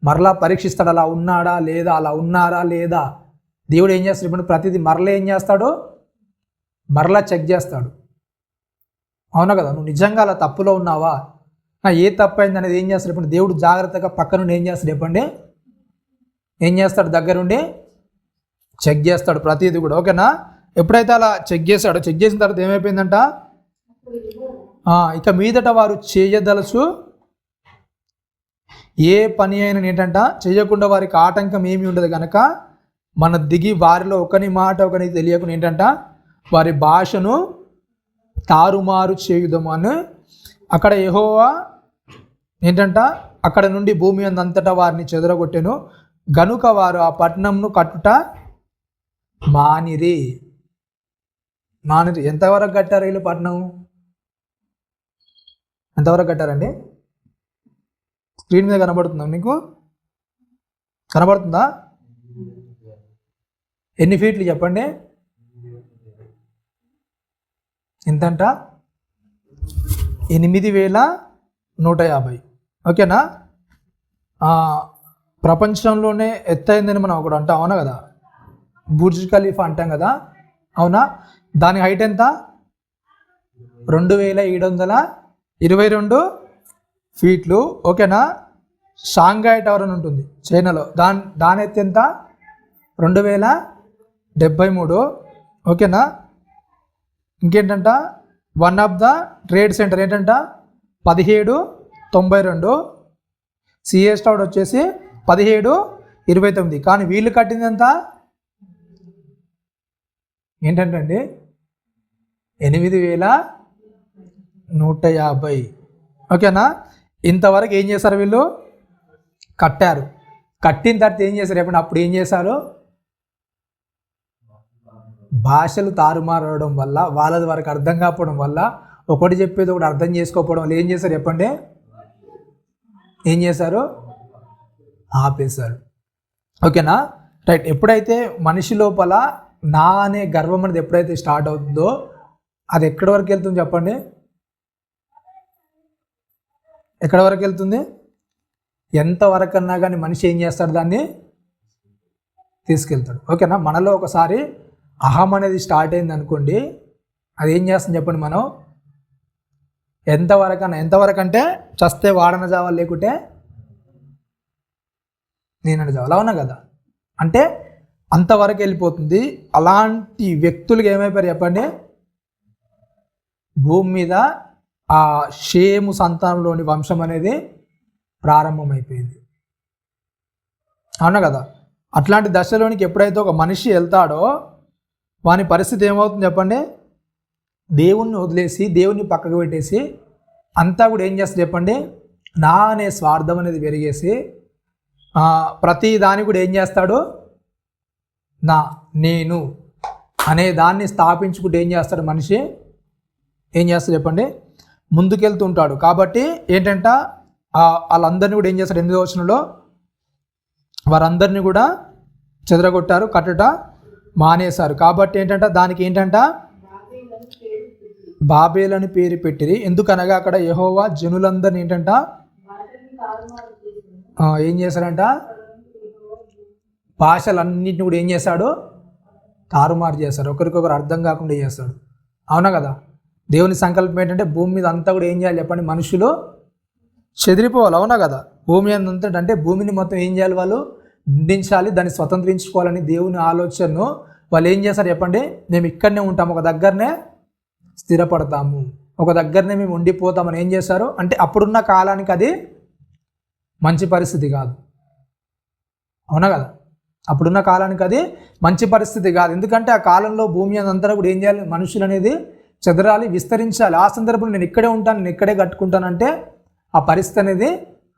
మరలా పరీక్షిస్తాడు. అలా ఉన్నాడా లేదా, అలా ఉన్నారా లేదా. దేవుడు ఏం చేస్తాడు చెప్పండి, ప్రతిదీ మరలా ఏం చేస్తాడు, మరలా చెక్ చేస్తాడు. అవునా కదా. నువ్వు నిజంగా అలా తప్పులో ఉన్నావా, ఏ తప్పు అయింది అనేది ఏం చేస్తాడు చెప్పండి, దేవుడు జాగ్రత్తగా పక్క నుండి ఏం చేస్తాడు చెప్పండి, ఏం చేస్తాడు, దగ్గరుండి చెక్ చేస్తాడు ప్రతిదీ కూడా. ఓకేనా. ఎప్పుడైతే అలా చెక్ చేశాడో, చెక్ చేసిన తర్వాత ఏమైపోయిందంట, ఇక మీదట వారు చేయదలుచు ఏ పని అయినా ఏంటంట చేయకుండా వారికి ఆటంకం ఏమీ ఉండదు కనుక మన దిగి వారిలో ఒకని మాట ఒకని తెలియకుండా ఏంటంట వారి భాషను తారుమారు చేయుదము అని అక్కడ యెహోవా ఏంటంట అక్కడ నుండి భూమి అంతటా వారిని చెదరగొట్టెను. గనుక వారు ఆ పట్టణంను కట్టుట మానిరి. ఎంతవరకు కట్టారు వీళ్ళు పట్టణం, ఎంతవరకు కట్టారండి? స్క్రీన్ మీద కనబడుతుందా మీకు, కనబడుతుందా? ఎన్ని ఫీట్లు చెప్పండి, ఎంతంట? 8,150. ఓకేనా. ప్రపంచంలోనే ఎత్తైందని మనం ఒకటి అంటాం, అవునా కదా, బుర్జ్ ఖలీఫా అంటాం కదా, అవునా. దాని హైట్ ఎంత? 2,722 ఫీట్లు. ఓకేనా. షాంఘై టవర్ అని ఉంటుంది చైనాలో, దాని ఎత్తు ఎంత? 2,073. ఓకేనా. ఇంకేంటంట, one of the trade centre ఏంటంట 1792. సిఎస్ టవర్ వచ్చేసి 1729. కానీ వీళ్ళు కట్టింది ఎంత ఏంటంటే అండి 8,150. ఓకేనా. ఇంతవరకు ఏం చేశారు వీళ్ళు, కట్టారు. కట్టిన తర్వాత ఏం చేశారు చెప్పండి, అప్పుడు ఏం చేశారు, భాషలు తారుమారడం వల్ల, వాళ్ళది వరకు అర్థం కాకపోవడం వల్ల, ఒకటి చెప్పేది ఒకటి అర్థం చేసుకోకపోవడం వల్ల ఏం చేశారు చెప్పండి, ఏం చేశారు, ఆపేశారు. ఓకేనా. రైట్. ఎప్పుడైతే మనిషి లోపల నా అనే గర్వం అనేది ఎప్పుడైతే స్టార్ట్ అవుతుందో అది ఎక్కడి వరకు వెళ్తుంది చెప్పండి, ఎక్కడి వరకు వెళ్తుంది? ఎంతవరకు అన్నా కానీ మనిషి ఏం చేస్తాడు, దాన్ని తీసుకెళ్తాడు. ఓకేనా. మనలో ఒకసారి అహం అనేది స్టార్ట్ అయింది అనుకోండి, అది ఏం చేస్తుంది చెప్పండి, మనం ఎంతవరకు అంటే చస్తే వాడన చావాలి, లేకుంటే నేనని చావాలి, అవునా కదా. అంటే అంతవరకు వెళ్ళిపోతుంది. అలాంటి వ్యక్తులకి ఏమైపోయారు చెప్పండి, భూమి మీద ఆ షేము సంతానంలోని వంశం అనేది ప్రారంభమైపోయింది, అవునా కదా. అట్లాంటి దశలోనికి ఎప్పుడైతే ఒక మనిషి వెళ్తాడో వాని పరిస్థితి ఏమవుతుంది చెప్పండి, దేవుణ్ణి వదిలేసి దేవుణ్ణి పక్కకు పెట్టేసి అంతా కూడా ఏం చేస్తుంది చెప్పండి, నా అనే స్వార్థం అనేది పెరిగేసి ప్రతి దాన్ని కూడా ఏం చేస్తాడు, నేను అనే దాన్ని స్థాపించుకుంటూ ఏం చేస్తాడు మనిషి, ఏం చేస్తాడు చెప్పండి, ముందుకెళ్తుంటాడు. కాబట్టి ఏంటంట వాళ్ళందరినీ కూడా ఏం చేస్తాడు, 8వ వచనంలో వారందరినీ కూడా చెదరగొట్టారు, కట్టుట మానేశారు. కాబట్టి ఏంటంట దానికి ఏంటంట బాబేల్ అని పేరు పెట్టిరి. ఎందుకనగా అక్కడ యెహోవా జనులందరినీ ఏంటంట ఏం చేశాడంట, భాషలన్నింటినీ కూడా ఏం చేశాడు, తారుమారు చేశాడు, ఒకరికొకరు అర్థం కాకుండా చేస్తాడు, అవునా కదా. దేవుని సంకల్పం ఏంటంటే భూమి మీద అంతా కూడా ఏం చేయాలి చెప్పండి, మనుషులు చెదిరిపోవాలి, అవునా కదా. భూమి అంతా అంటే భూమిని మొత్తం ఏం చేయాలి, వాళ్ళు నిందించాలి, దాన్ని స్వతంత్రించుకోవాలని దేవుని ఆలోచనను వాళ్ళు ఏం చేస్తారు చెప్పండి, మేము ఇక్కడనే ఉంటాము, ఒక దగ్గరనే స్థిరపడతాము, ఒక దగ్గరనే మేము ఉండిపోతామని ఏం చేశారు అంటే అప్పుడున్న కాలానికి అది మంచి పరిస్థితి కాదు, అవునా కదా. అప్పుడున్న కాలానికి అది మంచి పరిస్థితి కాదు. ఎందుకంటే ఆ కాలంలో భూమి అంతా కూడా ఏం చేయాలి, మనుషులు అనేది చెదరాలి, విస్తరించాలి. ఆ సందర్భంలో నేను ఇక్కడే ఉంటాను, నేను ఇక్కడే కట్టుకుంటానంటే ఆ పరిస్థితి అనేది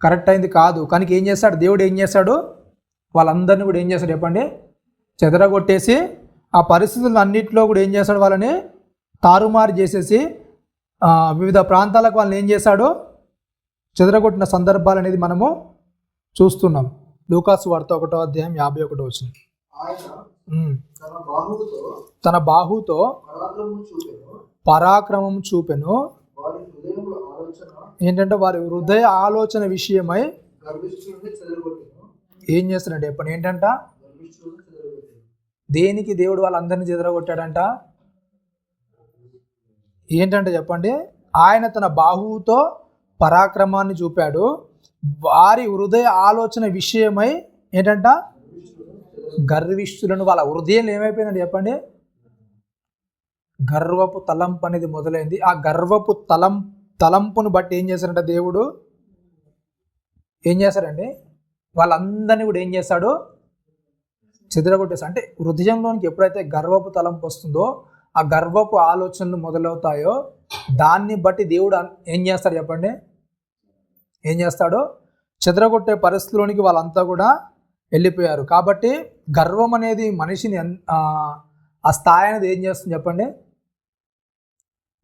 కరెక్ట్ అయింది కాదు. కానీ ఏం చేశాడు దేవుడు, ఏం చేశాడు, వాళ్ళందరినీ కూడా ఏం చేశాడు చెప్పండి, చెదరగొట్టేసి ఆ పరిస్థితులు అన్నింటిలో కూడా ఏం చేశాడు, వాళ్ళని తారుమారు చేసేసి వివిధ ప్రాంతాలకు వాళ్ళని ఏం చేశాడు, చెదరగొట్టిన సందర్భాలు అనేది మనము చూస్తున్నాం. లూకాసు వార్త 1వ అధ్యాయం 51వ వచనం. తన బాహుతో పరాక్రమం చూపెను. ఏంటంటే వారి హృదయ ఆలోచన విషయమై ఏం చేస్తున్నాడు చెప్పండి? ఏంటంట? దేనికి దేవుడు వాళ్ళందరినీ చెదరగొట్టాడంట? ఏంటంటే చెప్పండి, ఆయన తన బాహువుతో పరాక్రమాన్ని చూపాడు. వారి హృదయ ఆలోచన విషయమై ఏంటంట? గర్విష్ఠులను. వాళ్ళ హృదయం ఏమైపోయిందండి చెప్పండి? గర్వపు తలంపు అనేది మొదలైంది. ఆ గర్వపు తలంపును బట్టి ఏం చేశాడంట దేవుడు? ఏం చేశాడండి? వాళ్ళందరినీ కూడా ఏం చేశాడు? చెదరగొట్టేశాడు. అంటే హృదయంలోనికి ఎప్పుడైతే గర్వపు తలంపు వస్తుందో, ఆ గర్వపు ఆలోచనలు మొదలవుతాయో, దాన్ని బట్టి దేవుడు ఏం చేస్తాడు చెప్పండి? ఏం చేస్తాడు? చెదరగొట్టే పరిస్థితిలోనికి వాళ్ళంతా కూడా వెళ్ళిపోయారు. కాబట్టి గర్వం అనేది మనిషిని ఆ స్థాయి అనేది ఏం చేస్తుంది చెప్పండి?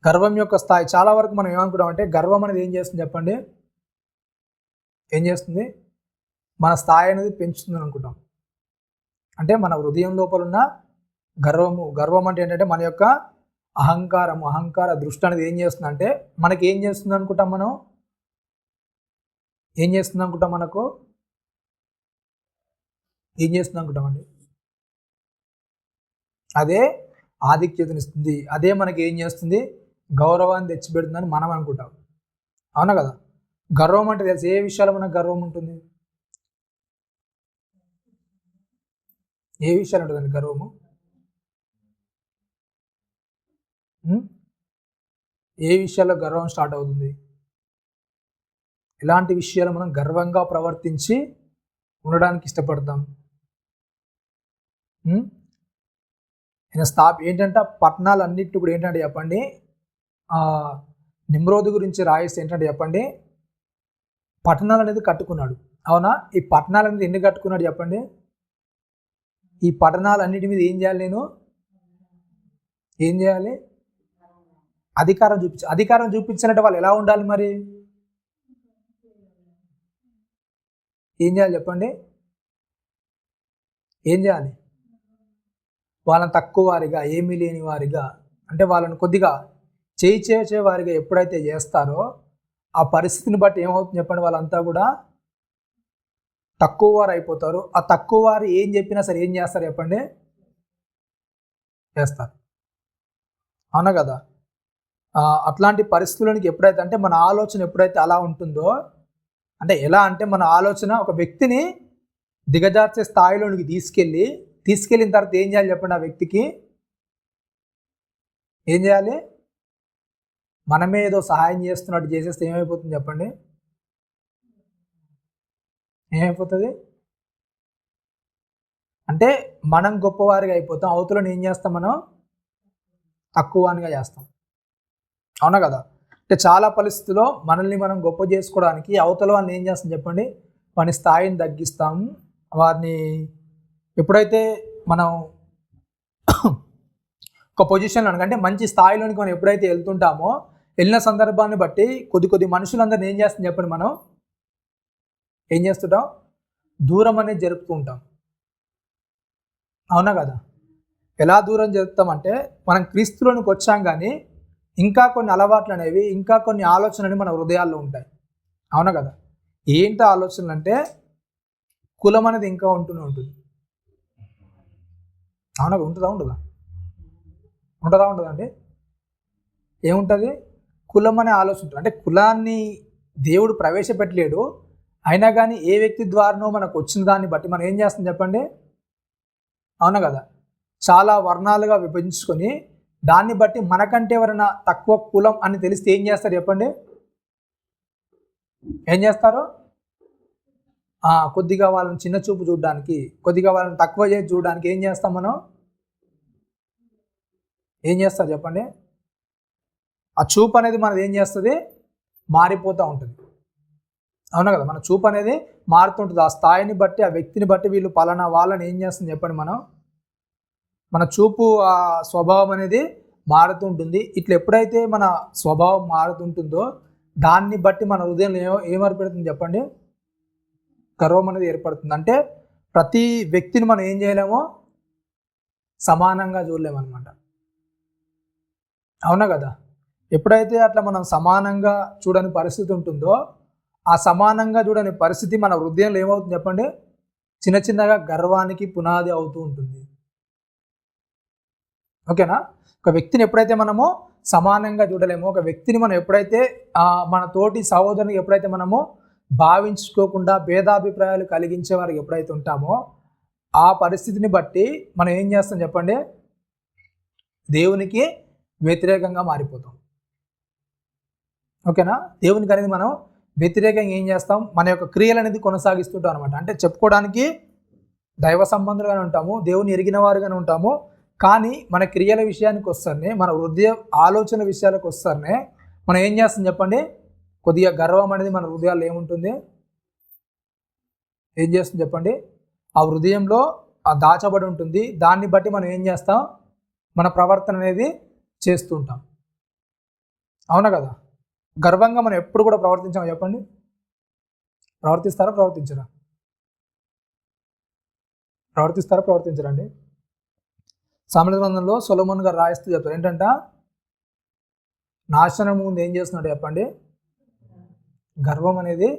గర్వం యొక్క స్థాయి చాలా వరకు మనం ఏమనుకుంటాం అంటే, గర్వం అనేది ఏం చేస్తుంది చెప్పండి? ఏం చేస్తుంది? మన స్థాయి అనేది పెంచుతుంది అనుకుంటాం. అంటే మన హృదయం లోపల ఉన్న గర్వం అంటే ఏంటంటే మన యొక్క అహంకార దృష్టి అనేది ఏం చేస్తుంది అంటే, మనకి ఏం చేస్తుంది అనుకుంటాం? మనం ఏం చేస్తుంది అనుకుంటాం? మనకు ఏం చేస్తుంది అనుకుంటామండి? అదే ఆధిక్యతనిస్తుంది. అదే మనకి ఏం చేస్తుంది? గౌరవాన్ని తెచ్చిపెడుతుందని మనం అనుకుంటాం. అవునా కదా? గర్వం అంటే తెలుసు. ఏ విషయాలు మనకు గర్వం ఉంటుంది? ఏ విషయాలు ఉంటుందండి గర్వము? ఏ విషయాల్లో గర్వం స్టార్ట్ అవుతుంది? ఎలాంటి విషయాలు మనం గర్వంగా ప్రవర్తించి ఉండడానికి ఇష్టపడతాం? ఏంటంటే పట్టణాలన్నింటినీ కూడా ఏంటంటే చెప్పండి, నిమ్రోదు గురించి రాయేసి ఏంటంటే చెప్పండి, పట్టణాలు అనేది కట్టుకున్నాడు. అవునా? ఈ పట్టణాలు అనేది ఎన్ని కట్టుకున్నాడు చెప్పండి? ఈ పట్టణాలన్నిటి మీద ఏం చేయాలి? నేను ఏం చేయాలి? అధికారం చూపించినట్టు వాళ్ళు ఎలా ఉండాలి మరి? ఏం చేయాలి చెప్పండి? ఏం చేయాలి? వాళ్ళని తక్కువ వారిగా, ఏమీ లేని వారిగా, అంటే వాళ్ళని కొద్దిగా చేసే వారిగా ఎప్పుడైతే చేస్తారో, ఆ పరిస్థితిని బట్టి ఏమవుతుంది చెప్పండి? వాళ్ళంతా కూడా తక్కువ వారు అయిపోతారు. ఆ తక్కువ వారు ఏం చెప్పినా సరే ఏం చేస్తారు చెప్పండి? చేస్తారు. అవునా కదా? అట్లాంటి పరిస్థితులకి ఎప్పుడైతే, అంటే మన ఆలోచన ఎప్పుడైతే అలా ఉంటుందో, అంటే ఎలా అంటే మన ఆలోచన ఒక వ్యక్తిని దిగజార్చే స్థాయిలోనికి తీసుకెళ్ళిన తర్వాత ఏం చేయాలి చెప్పండి? ఆ వ్యక్తికి ఏం చేయాలి? మనమే ఏదో సహాయం చేస్తున్నట్టు చేసేస్తే ఏమైపోతుంది చెప్పండి? ఏమైపోతుంది? అంటే మనం గొప్పవారిగా అయిపోతాం. అవతలని ఏం చేస్తాం? మనం తక్కువగా చేస్తాం. అవునా కదా? అంటే చాలా పరిస్థితుల్లో మనల్ని మనం గొప్ప చేసుకోవడానికి అవతల వాళ్ళని ఏం చేస్తాం చెప్పండి? వాని స్థాయిని తగ్గిస్తాము. వారిని ఎప్పుడైతే మనం ఒక పొజిషన్లో, అంటే మంచి స్థాయిలోనికి మనం ఎప్పుడైతే వెళ్తుంటామో, వెళ్ళిన సందర్భాన్ని బట్టి కొద్ది మనుషులందరినీ ఏం చేస్తాం చెప్పండి? మనం ఏం చేస్తుంటాం? దూరం అనేది జరుపుతూ ఉంటాం. అవునా కదా? ఎలా దూరం జరుపుతామంటే, మనం క్రీస్తులోనికి వచ్చాం కానీ ఇంకా కొన్ని అలవాట్లు అనేవి, ఇంకా కొన్ని ఆలోచనలు అనేవి మన హృదయాల్లో ఉంటాయి. అవునా కదా? ఏంటి ఆలోచనలు అంటే, కులం అనేది ఇంకా ఉంటుంది. అవునా? ఉంటుందండి? ఏముంటుంది? కులం అనే ఆలోచన ఉంటుంది. అంటే కులాన్ని దేవుడు ప్రవేశపెట్టలేడు. అయినా కానీ ఏ వ్యక్తి ద్వారానో మనకు వచ్చిన దాన్ని బట్టి మనం ఏం చేస్తాం చెప్పండి? అవునా కదా? చాలా వర్ణాలుగా విభజించుకొని దాన్ని బట్టి మనకంటే ఎవరైనా తక్కువ కులం అని తెలిస్తే ఏం చేస్తారు చెప్పండి? ఏం చేస్తారు? కొద్దిగా వాళ్ళని చిన్న చూపు చూడడానికి, కొద్దిగా వాళ్ళని తక్కువ చేసి చూడడానికి ఏం చేస్తాం మనం? ఏం చేస్తారు చెప్పండి? ఆ చూపు అనేది మనది ఏం చేస్తుంది? మారిపోతూ ఉంటుంది. అవునా కదా? మన చూపు అనేది మారుతుంటుంది. ఆ స్థాయిని బట్టి, ఆ వ్యక్తిని బట్టి వీళ్ళు పలానా వాళ్ళని ఏం చేస్తుంది చెప్పండి? మన చూపు, ఆ స్వభావం అనేది మారుతుంటుంది. ఇట్లా ఎప్పుడైతే మన స్వభావం మారుతుంటుందో దాన్ని బట్టి మన హృదయంలో ఏం ఏర్పడుతుంది చెప్పండి? గర్వం అనేది ఏర్పడుతుంది. అంటే ప్రతి వ్యక్తిని మనం ఏం చేయలేమో సమానంగా చూడలేమన్నమాట. అవునా కదా? ఎప్పుడైతే అట్లా మనం సమానంగా చూడని పరిస్థితి ఉంటుందో, ఆ సమానంగా చూడని పరిస్థితి మన హృదయంలో ఏమవుతుంది చెప్పండి? చిన్న చిన్నగా గర్వానికి పునాది అవుతూ ఉంటుంది. ఓకేనా? ఒక వ్యక్తిని ఎప్పుడైతే మనము సమానంగా చూడలేమో, ఒక వ్యక్తిని మనం ఎప్పుడైతే మన తోటి సహోదరుని ఎప్పుడైతే మనము భావించుకోకుండా భేదాభిప్రాయాలు కలిగించే వారికి ఎప్పుడైతే ఉంటామో, ఆ పరిస్థితిని బట్టి మనం ఏం చేస్తాం చెప్పండి? దేవునికి వ్యతిరేకంగా మారిపోతాం. ఓకేనా? దేవునికి అనేది మనం వ్యతిరేకంగా ఏం చేస్తాం? మన యొక్క క్రియలు అనేది కొనసాగిస్తుంటాం అనమాట. అంటే చెప్పుకోవడానికి దైవ సంబంధులుగానే ఉంటాము, దేవుని ఎరిగిన వారుగానే ఉంటాము. కానీ మన క్రియల విషయానికి వస్తానే, మన హృదయ ఆలోచన విషయాలకు వస్తానే మనం ఏం చేస్తాం చెప్పండి? కొద్దిగా గర్వం అనేది మన హృదయాల్లో ఏముంటుంది? ఏం చేస్తుంది చెప్పండి? ఆ హృదయంలో దాచబడి ఉంటుంది. దాన్ని బట్టి మనం ఏం చేస్తాం? మన ప్రవర్తన అనేది చేస్తూ ఉంటాం. అవునా కదా? గర్వంగా మనం ఎప్పుడు కూడా ప్రవర్తించామో చెప్పండి? ప్రవర్తిస్తారా? ప్రవర్తించరా? ప్రవర్తించరండి? సామెతల గ్రంథంలో సొలొమోన్ గారు రాయిస్తూ చెప్తారు ఏంటంట? నాశనం ముందు ఏం చేస్తున్నాడు చెప్పండి? గర్వం అనేది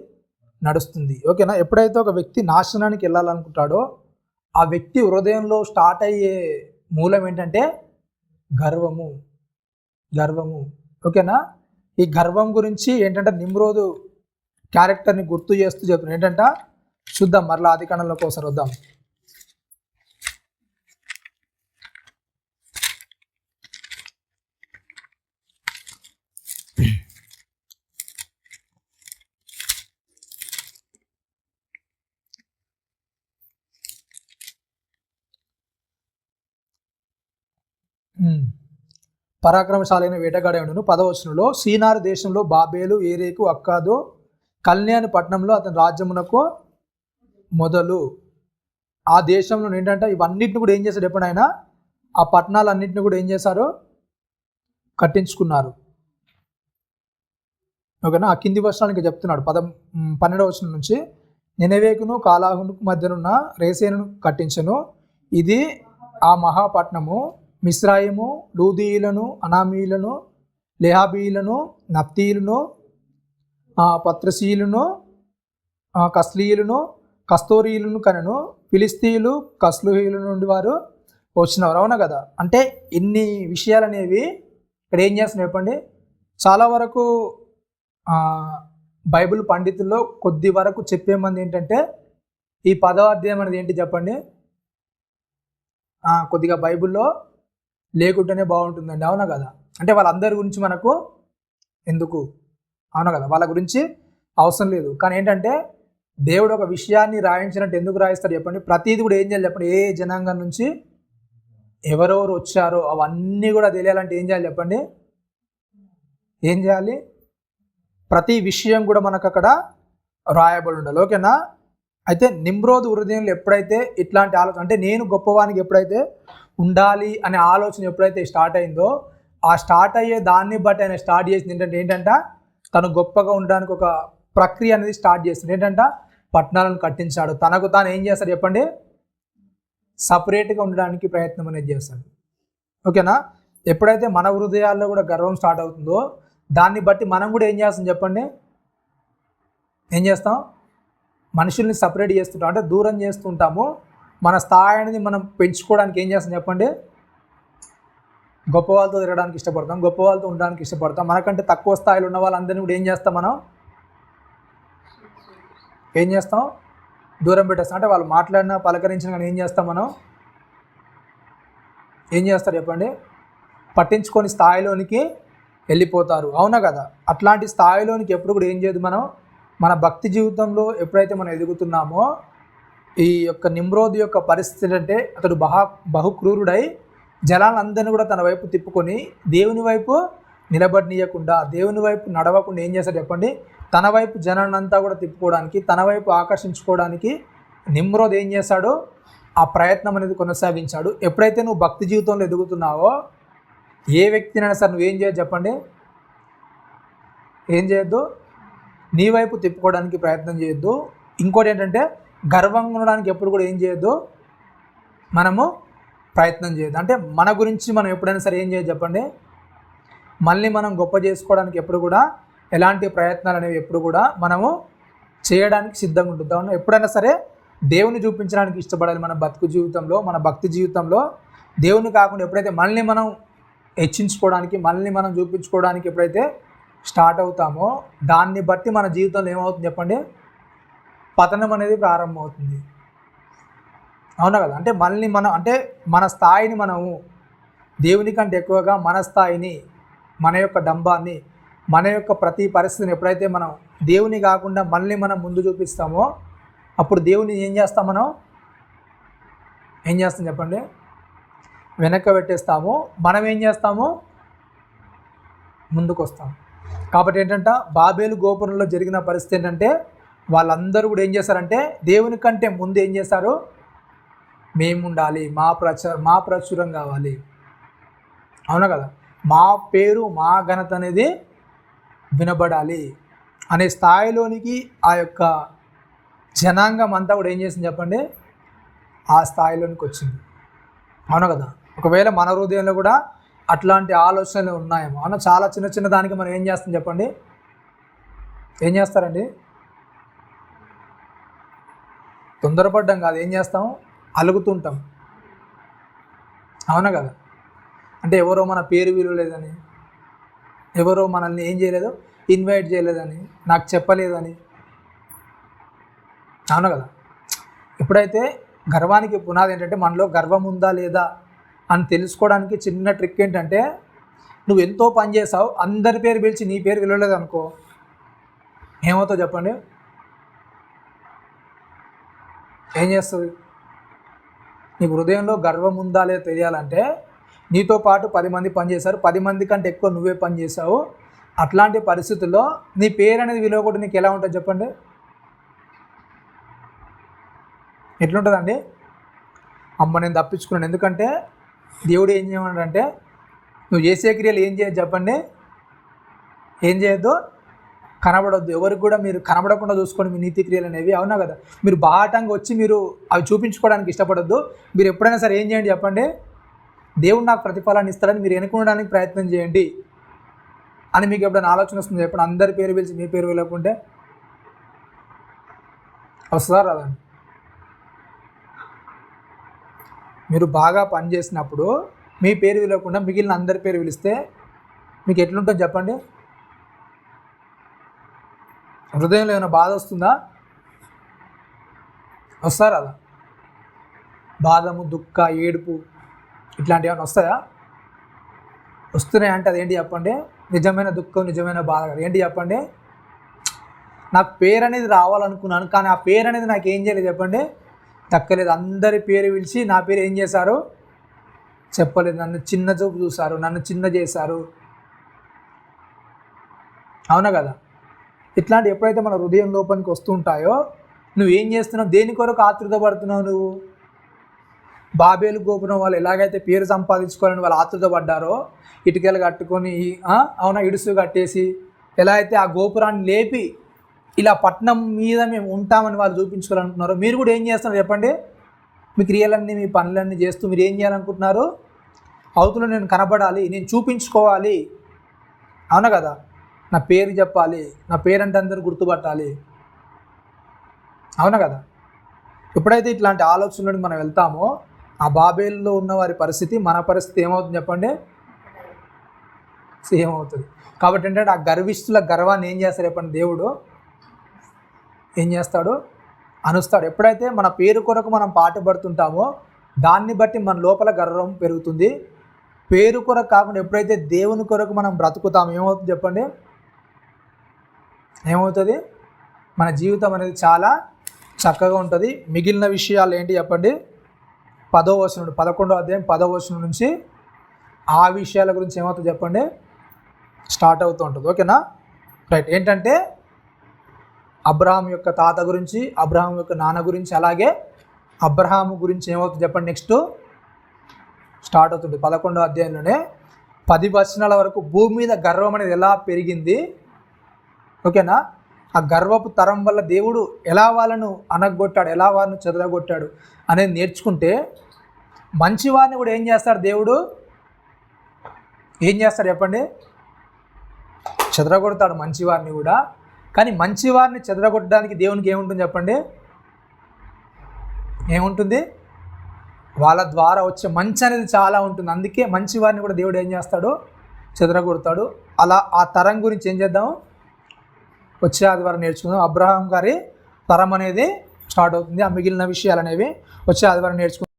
నడుస్తుంది. ఓకేనా? ఎప్పుడైతే ఒక వ్యక్తి నాశనానికి వెళ్ళాలనుకుంటాడో, ఆ వ్యక్తి హృదయంలో స్టార్ట్ అయ్యే మూలం ఏంటంటే గర్వము. ఓకేనా? ఈ గర్వం గురించి ఏంటంటే నిమ్రోదు క్యారెక్టర్ని గుర్తు చేస్తూ చెప్తున్నాడు ఏంటంట? చూద్దాం, మరలా ఆదికాండంలోకి ఒకసారి వద్దాం. పరాక్రమశాలైన వేటగాడేవాడును 10వ వచనంలో సీనారు దేశంలో బాబేలు, ఏరేకు, అక్కాదు, కల్నే పట్టణంలో అతని రాజ్యమునకు మొదలు. ఆ దేశంలో ఏంటంటే ఇవన్నిటిని కూడా ఏం చేశాడు ఎప్పుడు ఆయన? ఆ పట్టణాలన్నింటిని కూడా ఏం చేశారు? కట్టించుకున్నారు. ఓకేనా? ఆ కింది వచనానికి చెప్తున్నాడు 12వ వచనం నుంచి, నినవేకును కాలాహునుకు మధ్యనున్న రేసేనును కట్టించను. ఇది ఆ మహాపట్నము. మిస్రాయిము, లూదీయులను, అనామీయులను, లేహాబీయులను, నప్తీయులను, పత్రసీయులను, కస్లీయులను, కస్తూరీయులను కనను. ఫిలిస్తీయులు, కస్లుహీయుల నుండి వారు వచ్చినవారు. అవునా కదా? అంటే ఇన్ని విషయాలు అనేవి ఇక్కడ ఏం చేస్తున్నాయి చెప్పండి? చాలా వరకు బైబిల్ పండితుల్లో కొద్ది వరకు చెప్పే మంది ఏంటంటే ఈ 10వ అధ్యాయం అనేది ఏంటి చెప్పండి? కొద్దిగా బైబిల్లో లేకుంటేనే బాగుంటుందండి. అవునా కదా? అంటే వాళ్ళందరి గురించి మనకు ఎందుకు? అవునా కదా? వాళ్ళ గురించి అవసరం లేదు. కానీ ఏంటంటే దేవుడు ఒక విషయాన్ని రాయించినట్టు ఎందుకు రాయిస్తాడు చెప్పండి? ప్రతిదీ కూడా ఏం చేయాలి చెప్పండి? ఏ జనాంగం నుంచి ఎవరెవరు వచ్చారో అవన్నీ కూడా తెలియాలంటే ఏం చేయాలి చెప్పండి? ఏం చేయాలి? ప్రతి విషయం కూడా మనకు అక్కడ రాయబడి ఉండాలి. ఓకేనా? అయితే నిమ్రోదు హృదయంలో ఎప్పుడైతే ఇట్లాంటి ఆలోచన, అంటే నేను గొప్పవానికి ఎప్పుడైతే ఉండాలి అనే ఆలోచన ఎప్పుడైతే స్టార్ట్ అయిందో, ఆ స్టార్ట్ అయ్యే దాన్ని బట్టి ఆయన స్టార్ట్ చేసింది ఏంటంట తను గొప్పగా ఉండడానికి ఒక ప్రక్రియ అనేది స్టార్ట్ చేస్తుంది. ఏంటంట? పట్టణాలను కట్టించాడు. తనకు తాను ఏం చేస్తాడు చెప్పండి? సపరేట్గా ఉండడానికి ప్రయత్నం అనేది చేస్తాడు. ఓకేనా? ఎప్పుడైతే మన హృదయాల్లో కూడా గర్వం స్టార్ట్ అవుతుందో, దాన్ని బట్టి మనం కూడా ఏం చేస్తాం చెప్పండి? ఏం చేస్తాం? మనుషుల్ని సపరేట్ చేస్తుంటాం, అంటే దూరం చేస్తుంటాము. మన స్థాయి అనేది మనం పెంచుకోవడానికి ఏం చేస్తాం చెప్పండి? గొప్ప వాళ్ళతో తిరగడానికి ఇష్టపడతాం, గొప్ప వాళ్ళతో ఉండడానికి ఇష్టపడతాం. మనకంటే తక్కువ స్థాయిలో ఉన్న వాళ్ళందరినీ కూడా ఏం చేస్తాం? మనం ఏం చేస్తాం? దూరం పెట్టేస్తాం. అంటే వాళ్ళు మాట్లాడినా పలకరించినా కానీ ఏం చేస్తాం? మనం ఏం చేస్తారు చెప్పండి? పట్టించుకొని స్థాయిలోనికి వెళ్ళిపోతారు. అవునా కదా? అట్లాంటి స్థాయిలోనికి ఎప్పుడు కూడా ఏం చేయదు మనం. మన భక్తి జీవితంలో ఎప్పుడైతే మనం ఎదుగుతున్నామో, ఈ యొక్క నిమ్రోదు యొక్క పరిస్థితి అంటే అతడు బహుక్రూరుడై జనాలందరినీ కూడా తన వైపు తిప్పుకొని దేవుని వైపు నిలబడినీయకుండా, దేవుని వైపు నడవకుండా ఏం చేశాడు చెప్పండి? తన వైపు జనాన్నంతా కూడా తిప్పుకోవడానికి, తన వైపు ఆకర్షించుకోవడానికి నిమ్రోదు ఏం చేశాడు? ఆ ప్రయత్నం అనేది కొనసాగించాడు. ఎప్పుడైతే నువ్వు భక్తి జీవితంలో ఎదుగుతున్నావో, ఏ వ్యక్తినైనా సరే నువ్వేం చేయదు చెప్పండి? ఏం చేయొద్దు, నీ వైపు తిప్పుకోవడానికి ప్రయత్నం చేయొద్దు. ఇంకోటి ఏంటంటే గర్వంగా ఉండడానికి ఎప్పుడు కూడా ఏం చేయొద్దు, మనము ప్రయత్నం చేయొద్దు. అంటే మన గురించి మనం ఎప్పుడైనా సరే ఏం చేయొద్దు చెప్పండి, మళ్ళీ మనం గొప్ప చేసుకోవడానికి ఎప్పుడు కూడా ఎలాంటి ప్రయత్నాలు అనేవి ఎప్పుడు కూడా మనము చేయడానికి సిద్ధంగా ఉంటుందాం. ఎప్పుడైనా సరే దేవుని చూపించడానికి ఇష్టపడాలి. మన బతుకు జీవితంలో, మన భక్తి జీవితంలో దేవుని కాకుండా ఎప్పుడైతే మనల్ని మనం హెచ్చించుకోవడానికి, మనల్ని మనం చూపించుకోవడానికి ఎప్పుడైతే స్టార్ట్ అవుతామో దాన్ని బట్టి మన జీవితంలో ఏమవుతుంది చెప్పండి, పతనం అనేది ప్రారంభమవుతుంది. అవునా కదా? అంటే మళ్ళీ మనం అంటే మన స్థాయిని మనము దేవుని కంటే ఎక్కువగా మన స్థాయిని, మన యొక్క డంబాన్ని, మన యొక్క ప్రతి పరిస్థితిని ఎప్పుడైతే మనం దేవుని కాకుండా మళ్ళీ మనం ముందు చూపిస్తామో అప్పుడు దేవుని ఏం చేస్తాం, మనం ఏం చేస్తాం చెప్పండి, వెనక్కి పెట్టేస్తాము. మనం ఏం చేస్తాము, ముందుకు వస్తాం. కాబట్టి ఏంటంటే బాబేలు గోపురంలో జరిగిన పరిస్థితి ఏంటంటే వాళ్ళందరూ కూడా ఏం చేశారంటే దేవుని కంటే ముందు ఏం చేశారు, మేము ఉండాలి, మా ప్రచురం కావాలి. అవునా కదా? మా పేరు, మా ఘనత అనేది వినబడాలి అనే స్థాయిలోనికి ఆ యొక్క జనాంగం అంతా కూడా ఏం చేసింది చెప్పండి, ఆ స్థాయిలోనికి వచ్చింది. అవునా కదా? ఒకవేళ మన హృదయంలో కూడా అట్లాంటి ఆలోచనలు ఉన్నాయేమో. అవునా? చాలా చిన్న చిన్న దానికి మనం ఏం చేస్తాం చెప్పండి, ఏం చేస్తారండి, తొందరపడ్డం కాదు, ఏం చేస్తాం, అలుగుతుంటాం. అవునా కదా? అంటే ఎవరో మన పేరు విలువలేదని, ఎవరో మనల్ని ఏం చేయలేదు, ఇన్వైట్ చేయలేదని, నాకు చెప్పలేదని. అవునా కదా? ఎప్పుడైతే గర్వానికి పునాది ఏంటంటే మనలో గర్వం ఉందా లేదా అని తెలుసుకోవడానికి చిన్న ట్రిక్ ఏంటంటే, నువ్వు ఎంతో పని చేసావు, అందరి పేరు పిలిచి నీ పేరు విలువలేదు అనుకో, ఏమవుతావు చెప్పండి, ఏం చేస్తుంది? నీకు హృదయంలో గర్వం ఉందా లేదా తెలియాలంటే నీతో పాటు 10 మంది పనిచేశారు, 10 మంది కంటే ఎక్కువ నువ్వే పని చేసావు. అట్లాంటి పరిస్థితుల్లో నీ పేరు అనేది విలువ కూడా నీకు ఎలా ఉంటుంది చెప్పండి, ఎట్లుంటుందండి? అమ్మ నేను తప్పించుకున్నాను. ఎందుకంటే దేవుడు ఏం చేయమన్నాడంటే నువ్వు చేసే క్రియలు ఏం చేయొద్దు చెప్పండి, ఏం చేయొద్దు, కనబడొద్దు. ఎవరికి కూడా మీరు కనబడకుండా చూసుకోండి మీ నీతి క్రియలు అనేవి. అవునా కదా? మీరు బాహటంగా వచ్చి మీరు అవి చూపించుకోవడానికి ఇష్టపడొద్దు. మీరు ఎప్పుడైనా సరే ఏం చేయండి చెప్పండి, దేవుడు నాకు ప్రతిఫలాన్ని ఇస్తాడని మీరు ఎన్నుకోవడానికి ప్రయత్నం చేయండి అని మీకు ఎప్పుడైనా ఆలోచన వస్తుంది చెప్పండి. అందరి పేరు పిలిచి మీ పేరు వెళ్ళకుంటే వస్తుందా రాదండి? మీరు బాగా పనిచేసినప్పుడు మీ పేరు విలవకుండా మిగిలిన అందరి పేరు పిలిస్తే మీకు ఎట్లుంటుంది చెప్పండి? హృదయంలో ఏమైనా బాధ వస్తుందా? వస్తారా? అలా బాధము, దుఃఖ, ఏడుపు ఇట్లాంటివి ఏమైనా వస్తాయా? వస్తున్నాయి అంటే అదేంటి చెప్పండి, నిజమైన దుఃఖం, నిజమైన బాధ కదా. ఏంటి చెప్పండి, నాకు పేరు అనేది రావాలనుకున్నాను కానీ ఆ పేరు అనేది నాకు ఏం చేయలేదు చెప్పండి, దక్కలేదు. అందరి పేరు పిలిచి నా పేరు ఏం చేశారు చెప్పలేదు, నన్ను చిన్న చూపు చూశారు, నన్ను చిన్న చేశారు. అవునా కదా? ఇట్లాంటి ఎప్పుడైతే మన హృదయం లోపలికి వస్తూ ఉంటాయో నువ్వేం చేస్తున్నావు, దేని కొరకు ఆతృత పడుతున్నావు? నువ్వు బాబేలు గోపురం వాళ్ళు ఎలాగైతే పేరు సంపాదించుకోవాలని వాళ్ళు ఆతృత పడ్డారో, ఇటుకలు కట్టుకొని అవునా ఇడుసు కట్టేసి ఎలా అయితే ఆ గోపురాన్ని లేపి ఇలా పట్నం మీద మేము ఉంటామని వాళ్ళు చూపించుకోవాలనుకుంటున్నారు, మీరు కూడా ఏం చేస్తున్నారు చెప్పండి? మీ క్రియలన్నీ, మీ పనులన్నీ చేస్తూ మీరు ఏం చేయాలనుకుంటున్నారు? అవతల నేను కనబడాలి, నేను చూపించుకోవాలి. అవునా కదా? నా పేరు చెప్పాలి, నా పేరంటే అందరూ గుర్తుపట్టాలి. అవునా కదా? ఎప్పుడైతే ఇట్లాంటి ఆలోచనలోకి మనం వెళ్తామో ఆ బాబేల్లో ఉన్న వారి పరిస్థితి, మన పరిస్థితి ఏమవుతుంది చెప్పండి? సేమ్ అవుతుంది. కాబట్టి ఏంటంటే ఆ గర్విష్ఠుల గర్వాన్ని ఏం చేస్తారు చెప్పండి, దేవుడు ఏం చేస్తాడు, అనుస్తాడు. ఎప్పుడైతే మన పేరు కొరకు మనం పాటుపడుతుంటామో దాన్ని బట్టి మన లోపల గర్వం పెరుగుతుంది. పేరు కొరకు కాకుండా ఎప్పుడైతే దేవుని కొరకు మనం బ్రతుకుతామో ఏమవుతుంది చెప్పండి, ఏమవుతుంది? మన జీవితం అనేది చాలా చక్కగా ఉంటుంది. మిగిలిన విషయాలు ఏంటి చెప్పండి, 10వ వచనం నుండి 11వ అధ్యాయం 10వ వచనం నుంచి ఆ విషయాల గురించి ఏమవుతుంది చెప్పండి, స్టార్ట్ అవుతూ ఉంటుంది. ఓకేనా? రైట్. ఏంటంటే అబ్రహాం యొక్క తాత గురించి, అబ్రహాం యొక్క నాన్న గురించి, అలాగే అబ్రహాము గురించి ఏమవుతుంది చెప్పండి, నెక్స్ట్ స్టార్ట్ అవుతుంది 11వ అధ్యాయంలోనే. 10 వచనాల వరకు భూమి మీద గర్వం అనేది ఎలా పెరిగింది, ఓకేనా? ఆ గర్వపు తరం వల్ల దేవుడు ఎలా వాళ్ళను అనగొట్టాడు, ఎలా వాళ్ళను చెదరగొట్టాడు అనేది నేర్చుకుంటే మంచివారిని కూడా ఏం చేస్తాడు దేవుడు? ఏం చేస్తాడు చెప్పండి? చెదరగొడతాడు మంచివారిని కూడా. కానీ మంచివారిని చెదరగొట్టడానికి దేవునికి ఏముంటుంది చెప్పండి? ఏముంటుంది? వాళ్ళ ద్వారా వచ్చే మంచి అనేది చాలా ఉంటుంది. అందుకే మంచివారిని కూడా దేవుడు ఏం చేస్తాడు? చెదరగొడతాడు. అలా ఆ తరం గురించి ఏం చేద్దాం? వచ్చే ఆదివారం నేర్చుకుందాం. అబ్రహాం గారి తరం అనేది స్టార్ట్ అవుతుంది. ఆ మిగిలిన విషయాలు అనేవి వచ్చే ఆదివారం నేర్చుకుందాం.